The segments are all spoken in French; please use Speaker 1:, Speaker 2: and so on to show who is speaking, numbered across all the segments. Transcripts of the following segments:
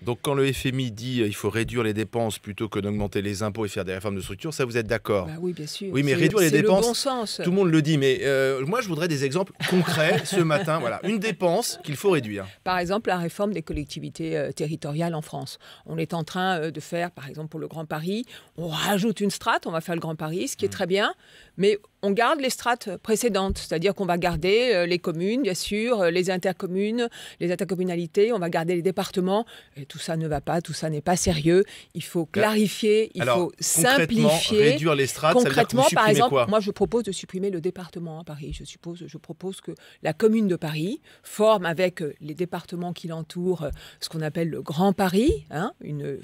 Speaker 1: Donc quand le FMI dit il faut réduire les dépenses plutôt que d'augmenter les impôts et faire des réformes de structure, ça vous êtes d'accord?
Speaker 2: Bah oui, bien sûr.
Speaker 1: Oui, mais réduire les dépenses,
Speaker 2: le bon sens.
Speaker 1: tout le monde le dit, mais moi je voudrais des exemples concrets ce matin. Voilà, une dépense qu'il faut réduire.
Speaker 2: Par exemple, la réforme des collectivités territoriales en France. On est en train de faire, par exemple pour le Grand Paris, on rajoute une strate, on va faire le Grand Paris, ce qui est très bien, mais on garde les strates précédentes, c'est-à-dire qu'on va garder les communes, bien sûr, les intercommunes, les intercommunalités, on va garder les départements. Et tout ça ne va pas, tout ça n'est pas sérieux. Il faut clarifier, il faut simplifier.
Speaker 1: Réduire les strates,
Speaker 2: concrètement,
Speaker 1: ça veut dire que vous
Speaker 2: par exemple,
Speaker 1: quoi?
Speaker 2: moi je propose de supprimer le département à Paris. Je propose que la commune de Paris forme avec les départements qui l'entourent ce qu'on appelle le Grand Paris, hein,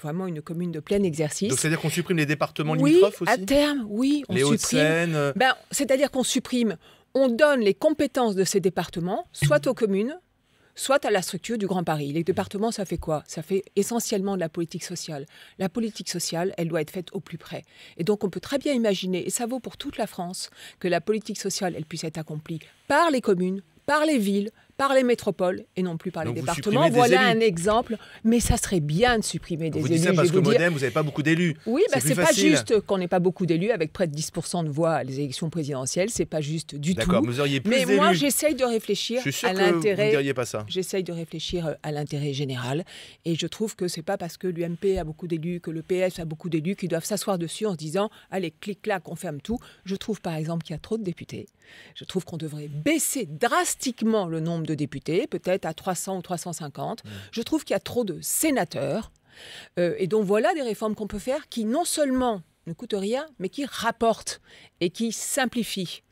Speaker 2: vraiment une commune de plein exercice.
Speaker 1: Donc c'est-à-dire qu'on supprime les départements
Speaker 2: oui,
Speaker 1: limitrophes aussi?
Speaker 2: à terme, oui, on
Speaker 1: les
Speaker 2: supprime.
Speaker 1: Hauts-de-Seine.
Speaker 2: C'est-à-dire qu'on supprime, on donne les compétences de ces départements, soit aux communes, soit à la structure du Grand Paris. Les départements, ça fait quoi? Ça fait essentiellement de la politique sociale. La politique sociale, elle doit être faite au plus près. Et donc, on peut très bien imaginer, et ça vaut pour toute la France, que la politique sociale, elle puisse être accomplie par les communes, par les villes, par les métropoles et non plus par les départements. Voilà un exemple. Mais ça serait bien de supprimer des élus.
Speaker 1: Vous dites ça parce que Modem, vous n'avez pas beaucoup d'élus.
Speaker 2: Oui, c'est pas juste qu'on n'ait pas beaucoup d'élus avec près de 10% de voix à les élections présidentielles. C'est pas juste du tout.
Speaker 1: D'accord, vous auriez plus d'élus.
Speaker 2: Mais moi, j'essaye de réfléchir à l'intérêt.
Speaker 1: Vous ne diriez pas ça.
Speaker 2: J'essaye de réfléchir à l'intérêt général. Et je trouve que c'est pas parce que l'UMP a beaucoup d'élus, que le PS a beaucoup d'élus, qu'ils doivent s'asseoir dessus en se disant allez, clic-clac, on ferme tout. Je trouve par exemple qu'il y a trop de députés. Je trouve qu'on devrait baisser drastiquement le nombre de députés, peut-être à 300 ou 350. Je trouve qu'il y a trop de sénateurs. Et donc voilà des réformes qu'on peut faire qui non seulement ne coûtent rien, mais qui rapportent et qui simplifient.